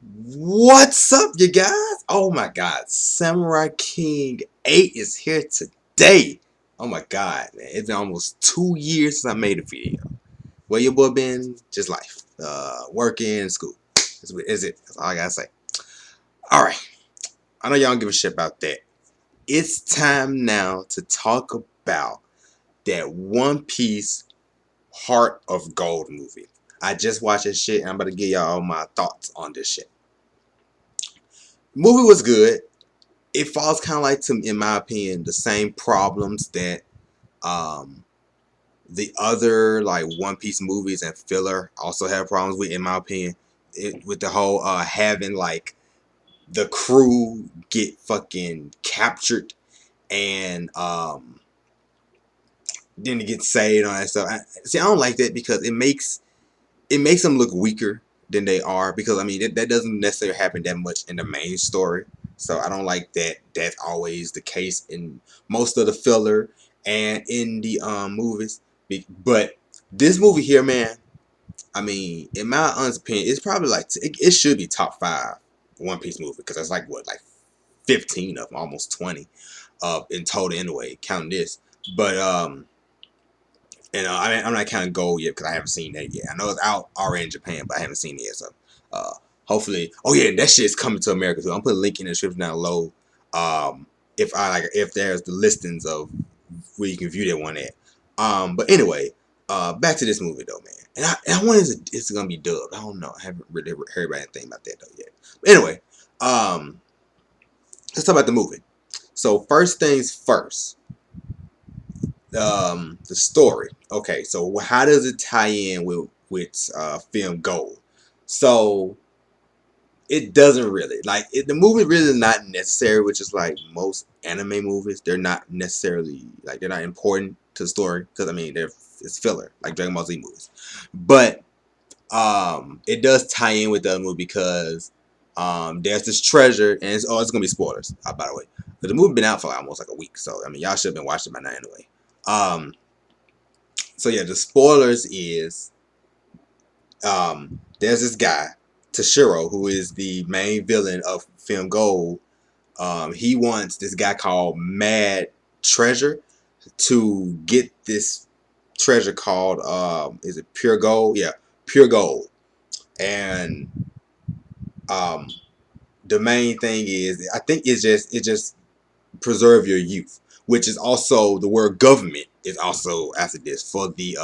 What's up, you guys? Oh my god, Samurai King 8 is here today. Oh my god, man. It's been almost 2 years since I made a video. Where your boy been? Just life. Working, school. Is it. That's all I gotta say. Alright. I know y'all don't give a shit about that. It's time now to talk about that One Piece Heart of Gold movie. I just watched this shit and I'm about to give y'all all my thoughts on this shit. Movie was good. It falls kind of like, to, in my opinion, the same problems that um, the other like One Piece movies and filler also have problems with, in my opinion. With the whole having like the crew get fucking captured and then to get saved and all that stuff. I don't like that because it makes them look weaker than they are, because I mean that doesn't necessarily happen that much in the main story. So I don't like that that's always the case in most of the filler and in the movies. But this movie here, man, I mean, in my honest opinion, it's probably like it should be top 5 One Piece movie, because that's like what, like 15 of them, almost 20 in total anyway, counting this. But and I mean, I'm not counting Gold yet because I haven't seen that yet. I know it's out already in Japan, but I haven't seen it yet. So uh, hopefully, oh yeah, that shit is coming to America too. I'm putting a link in the description down below. If there's the listings of where you can view that one at. But anyway, back to this movie though, man. And I wonder if it's gonna be dubbed. I don't know. I haven't really heard about anything about that though yet. But anyway, let's talk about the movie. So first things first, the story. Okay, so how does it tie in with film Gold? So it doesn't really, like the movie really is not necessary, which is like most anime movies. They're not necessarily like, they're not important to the story, because I mean it's filler like Dragon Ball Z movies. But it does tie in with the other movie because there's this treasure, and it's gonna be spoilers, by the way. But the movie been out for like almost like a week, so I mean y'all should have been watching by now anyway. Um, so yeah, the spoilers is there's this guy Tashiro, who is the main villain of Film Gold. He wants this guy called Mad Treasure to get this treasure called is it Pure Gold? Yeah, Pure Gold. And um, the main thing is, I think it just preserve your youth, which is also the word government is also after this for the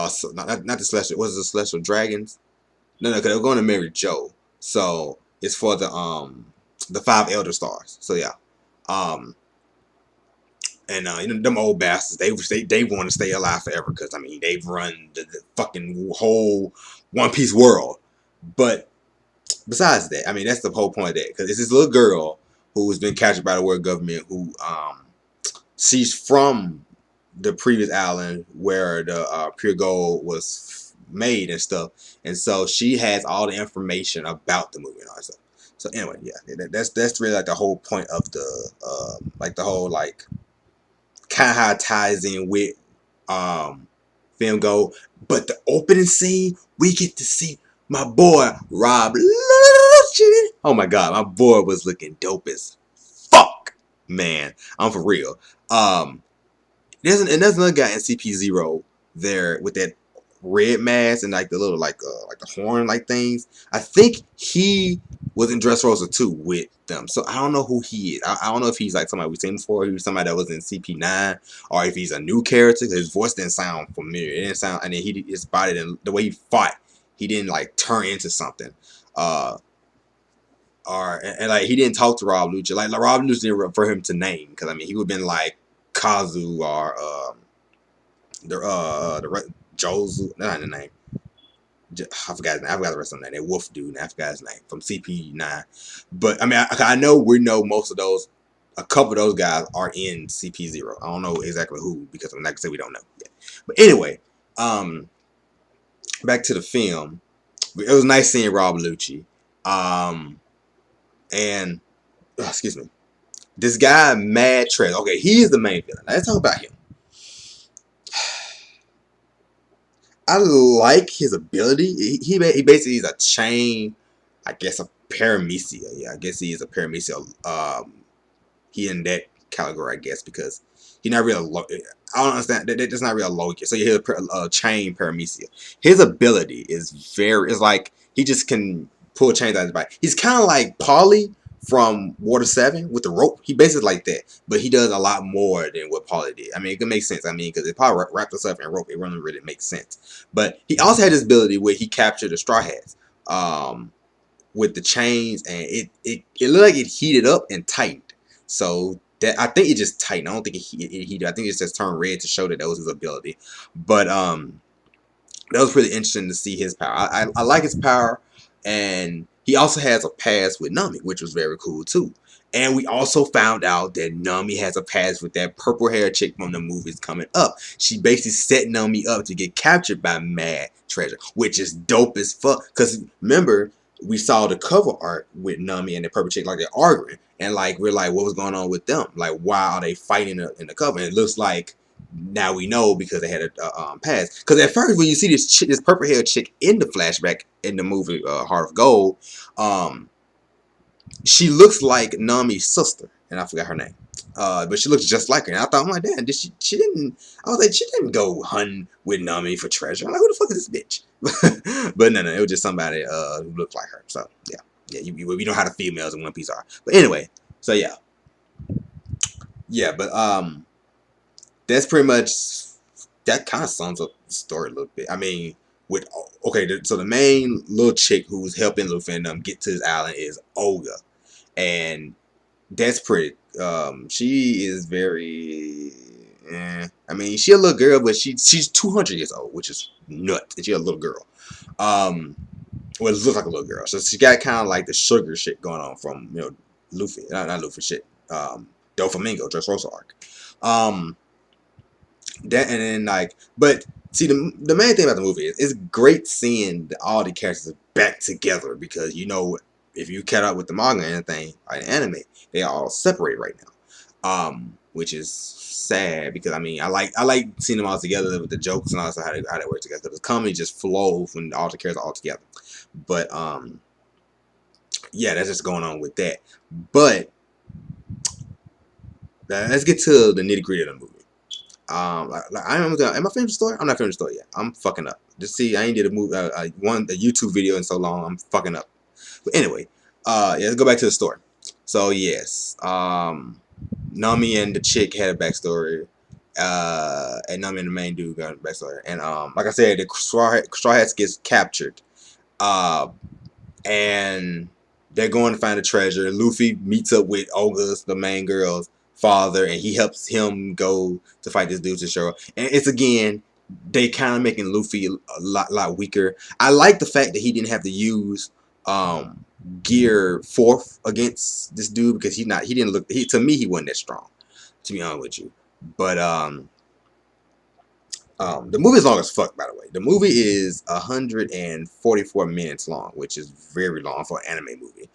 so not the celestial, was it the celestial dragons? No, because they're going to marry Joe, so it's for the 5 elder stars. So yeah, um and them old bastards, they want to stay alive forever, because I mean they've run the fucking whole One Piece world. But besides that, I mean that's the whole point of that, because it's this little girl who's been captured by the world government, who she's from the previous island where the pure gold was made and stuff, and so she has all the information about the movie and all that stuff. So anyway, yeah, that's really like the whole point of the like the whole like kind of how it ties in with film gold. But the opening scene, we get to see my boy Rob Lucci. Oh my god, my boy was looking dope as fuck, man. I'm for real. There's another guy in CP0 there with that red mask and like the little like the horn like things. I think he was in Dressrosa 2 with them. So I don't know who he is. I don't know if he's like somebody we've seen before, or he was somebody that was in CP9, or if he's a new character. His voice didn't sound familiar. It didn't sound, and then his body didn't, the way he fought, he didn't like turn into something. Or and like he didn't talk to Rob Lucci. Like Rob Lucci didn't refer him to name, because I mean he would have been like Kazu or the Jozu, not the name. I forgot his name. I forgot the rest of the name. That wolf dude. I forgot his name from CP9. But I mean, I know we know most of those. A couple of those guys are in CP0. I don't know exactly who, because like I said, we don't know yet. But anyway, back to the film. It was nice seeing Rob Lucci. And excuse me, this guy Mad Treasure. Okay, he is the main villain. Let's talk about him. I like his ability. He basically is a chain I guess a paramecia. Yeah, I guess he is a paramecia. He in that category, I guess, because he not real low. I don't understand. That's not real low. So he's a chain paramecia. His ability is very. It's like he just can pull chains out of his body. He's kind of like Paulie from Water 7 with the rope. He basically like that, but he does a lot more than what Paulie did. I mean, it can make sense. I mean, because if Paulie wrapped himself in rope, it really makes sense. But he also had this ability where he captured the Straw Hats with the chains, and it looked like it heated up and tightened. So that I think it just tightened. I don't think it heated. I think it just turned red to show that was his ability. But that was pretty interesting to see his power. I like his power, and he also has a past with Nami, which was very cool too. And we also found out that Nami has a past with that purple hair chick from the movies coming up. She basically set Nami up to get captured by Mad Treasure, which is dope as fuck. Because remember, we saw the cover art with Nami and the purple chick, like they're arguing. And like we're like, what was going on with them? Like, why are they fighting in the cover? And it looks like now we know because they had a past. Because at first, when you see this purple haired chick in the flashback in the movie Heart of Gold, she looks like Nami's sister, and I forgot her name. But she looks just like her. And I thought, oh my damn, she didn't. I was like, she didn't go hunting with Nami for treasure. I'm like, who the fuck is this bitch? But no, it was just somebody who looked like her. So yeah. We know how the females in One Piece are. But anyway, so yeah, but that's pretty much that kind of sums up the story a little bit. I mean, so the main little chick who's helping Luffy and them get to this island is Olga, and that's pretty. She is very. I mean, she a little girl, but she's 200 years old, which is nuts. And she's a little girl. Well, it looks like a little girl. So she got kind of like the sugar shit going on from, Luffy. Not Luffy shit. Doflamingo, Dressrosa arc. That and then like, but see the main thing about the movie is it's great seeing all the characters back together because if you cut out with the manga and anything or the anime, they are all separated right now. Which is sad because I mean I like seeing them all together with the jokes and all that, how they work together. Because the comedy just flows when all the characters are all together. But yeah, that's just going on with that. But let's get to the nitty gritty of the movie. Am I finished the story? I'm not finished the story yet. I'm fucking up. Just see, I ain't did a YouTube video in so long. I'm fucking up. But anyway, yeah, let's go back to the story. So yes, Nami and the chick had a backstory. And Nami and the main dude got a backstory. And like I said, the Straw Hats gets captured. And they're going to find the treasure. Luffy meets up with Olga's, the main girl's father, and he helps him go to fight this dude to show. And it's again, they kind of making Luffy a lot weaker. I like the fact that he didn't have to use Gear 4th against this dude because to me he wasn't that strong, to be honest with you. But the movie is long as fuck, by the way. The movie is 144 minutes long, which is very long for an anime movie.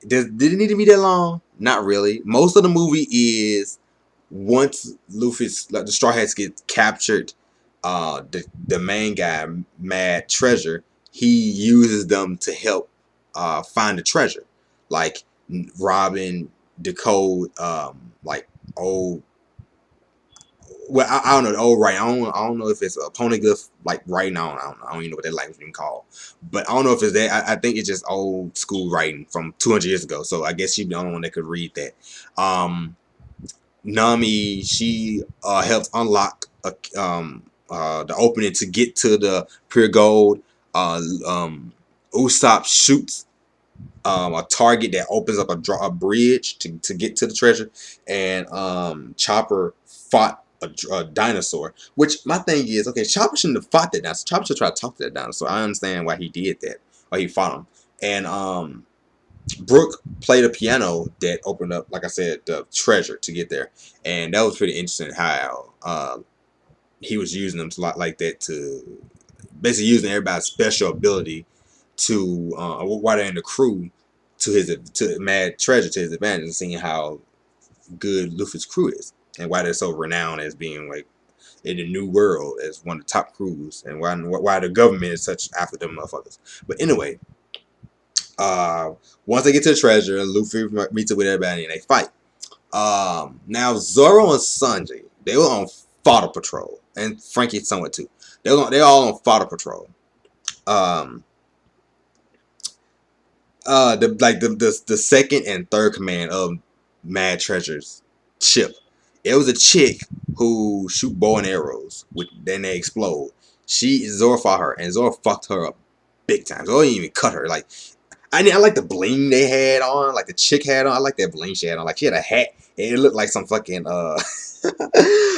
Did it need to be that long? Not really. Most of the movie is once the Straw Hats get captured, the main guy, Mad Treasure, he uses them to help find the treasure. Like Robin, Decode, like old. Well, I don't know the old writing. I don't know if it's a poneglyph like writing. I don't even know what that language is called. But I don't know if it's that. I think it's just old school writing from 200 years ago. So I guess she's the only one that could read that. Nami, she helps unlock the opening to get to the pure gold. Usopp shoots a target that opens up a bridge to get to the treasure, and Chopper fought a dinosaur. Which my thing is, okay, Chopper shouldn't have fought that dinosaur. Chopper should try to talk to that dinosaur. I understand why he did that, why he fought him. And Brooke played a piano that opened up, like I said, the treasure to get there, and that was pretty interesting how he was using them like that to basically using everybody's special ability to while they're in the crew to Mad Treasure to his advantage, and seeing how good Luffy's crew is and why they're so renowned as being like in the new world as one of the top crews, and why the government is such after them motherfuckers. But anyway, Once they get to the treasure, Luffy meets up with everybody and they fight. Now Zoro and Sanji, they were on fodder patrol, and Frankie somewhat too. They all on fodder patrol. Um, the second and third command of Mad Treasure's ship. It was a chick who shoot bow and arrows, then they explode. Zoro fought her, and Zoro fucked her up big time. Zoro didn't even cut her. Like I like the bling they had on, like the chick had on. I like that bling she had on. Like she had a hat, and it looked like some fucking I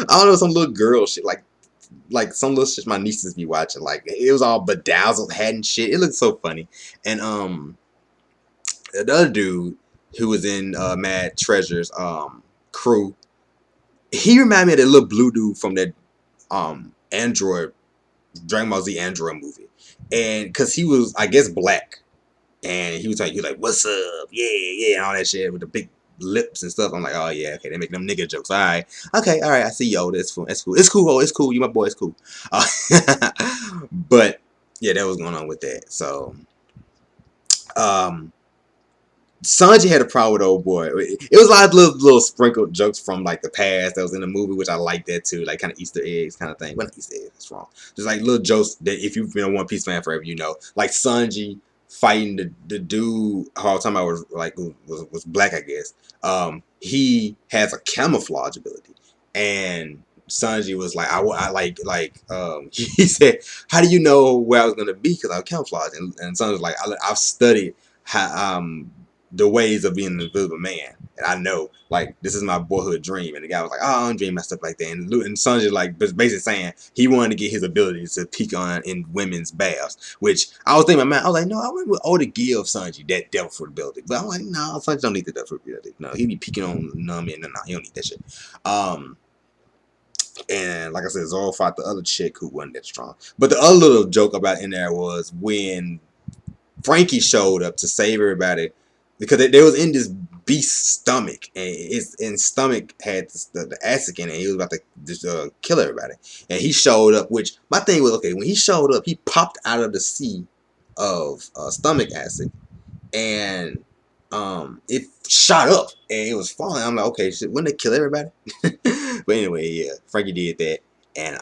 don't know, some little girl shit. Like some little shit my nieces be watching. Like it was all bedazzled hat and shit. It looked so funny. And the other dude who was in Mad Treasure's crew, he reminded me of that little blue dude from that Android Dragon Ball Z Android movie, and because he was, I guess, black, and he was like, "What's up? Yeah, yeah," and all that shit with the big lips and stuff. I'm like, "Oh yeah, okay, they make them nigga jokes. All right, okay, all right, I see yo. That's cool. That's cool. It's cool. Oh, it's cool. You my boy. It's cool." But yeah, that was going on with that. So, Sanji had a problem with old boy. It was a lot of little sprinkled jokes from like the past that was in the movie, which I like that too, like kind of Easter eggs kind of thing. Well, not Easter eggs, that's wrong. Just like little jokes that if you've been a One Piece fan forever, you know, like Sanji fighting the dude who I was talking about was black, I guess. He has a camouflage ability, and Sanji was like, he said, "How do you know where I was gonna be? Because I'm camouflage." And Sanji was like, "I've studied how the ways of being an invisible man, and I know, like, this is my boyhood dream." And the guy was like, "Oh, I'm dreaming about stuff like that." And Sanji, like, basically saying he wanted to get his abilities to peek on in women's baths, which I was thinking, I was like, no, I went with Oda give Sanji that devil fruit ability. But I'm like, no, Sanji don't need the devil fruit ability. No, he be peeking on Nami, and no, he don't need that shit. And like I said, Zoro fought the other chick who wasn't that strong. But the other little joke about in there was when Frankie showed up to save everybody, because they was in this beast's stomach, and stomach had the acid in it, and he was about to just kill everybody. And he showed up, which my thing was, okay, when he showed up, he popped out of the sea of stomach acid, and it shot up, and it was falling. I'm like, okay, shit, wouldn't it kill everybody? But anyway, yeah, Frankie did that, and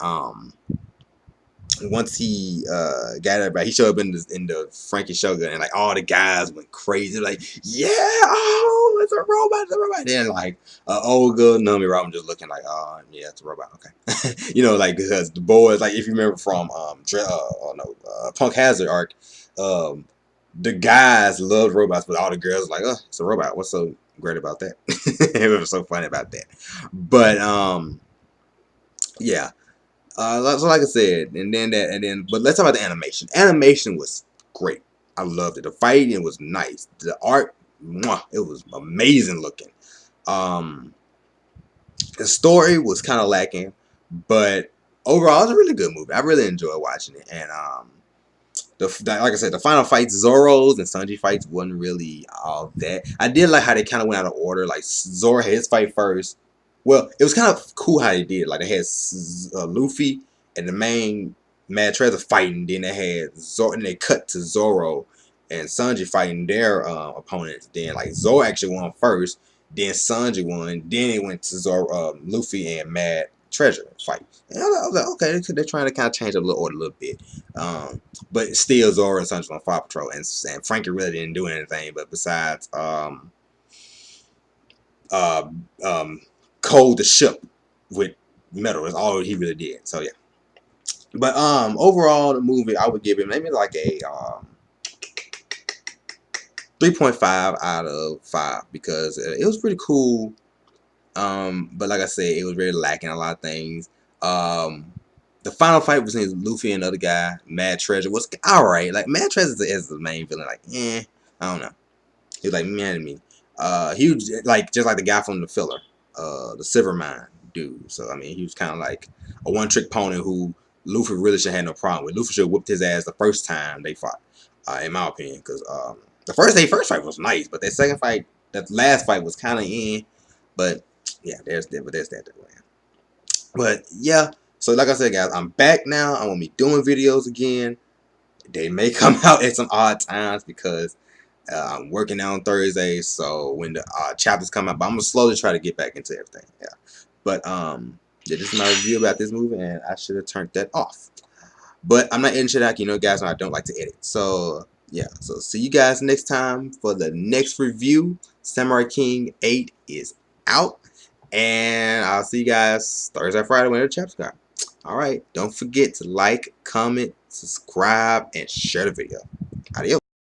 once he got everybody, he showed up in the Frankie Shogun, and like all the guys went crazy, like, yeah, oh, it's a robot, it's a robot. Then like Olga, Nami, Robin just looking like, oh yeah, it's a robot, okay. You know, like, because the boys, like, if you remember from Punk Hazard arc, the guys loved robots, but all the girls were like, oh, it's a robot. What's so great about that? It was so funny about that. But yeah. So like I said, but let's talk about the animation. Animation was great. I loved it. The fighting was nice. The art, mwah, it was amazing looking. The story was kind of lacking, but overall, it was a really good movie. I really enjoyed watching it. And like I said, the final fights, Zoro's and Sanji fights, wasn't really all that. I did like how they kind of went out of order. Like Zoro had his fight first. Well, it was kind of cool how they did. Like they had Luffy and the main Mad Treasure fighting. Then they had Zoro, and they cut to Zoro and Sanji fighting their opponents. Then like Zoro actually won first. Then Sanji won. Then it went to Zoro, Luffy and Mad Treasure fight. And I was like, okay, they're trying to kind of change up the order a little bit. But still, Zoro and Sanji on Fire Patrol, and Frankie really didn't do anything. But besides, cold the ship with metal is all he really did. So yeah. But overall, the movie, I would give it maybe like a 3.5 out of 5, because it was pretty cool. But like I said, it was really lacking a lot of things. The final fight between Luffy and the other guy, Mad Treasure, was alright. Like, Mad Treasure is the main villain. Like, I don't know. He was like mad at me. He was like just like the guy from the filler, the Silvermine dude. So I mean, he was kind of like a one-trick pony who Luffy really should have no problem with. Luffy should have whooped his ass the first time they fought, in my opinion. Because the first fight was nice, but that second fight, that last fight was kind of in. But yeah, there's that. But yeah, so like I said, guys, I'm back now. I'm gonna be doing videos again. They may come out at some odd times because I'm working on Thursday, so when the chapters come out, but I'm gonna slowly try to get back into everything. Yeah, but yeah, this is my review about this movie, and I should have turned that off. But I'm not editing shit out. You know, guys, I don't like to edit. So yeah, so see you guys next time for the next review. Samurai King 8 is out, and I'll see you guys Thursday, Friday when the chapters come. All right, don't forget to like, comment, subscribe, and share the video. Adios.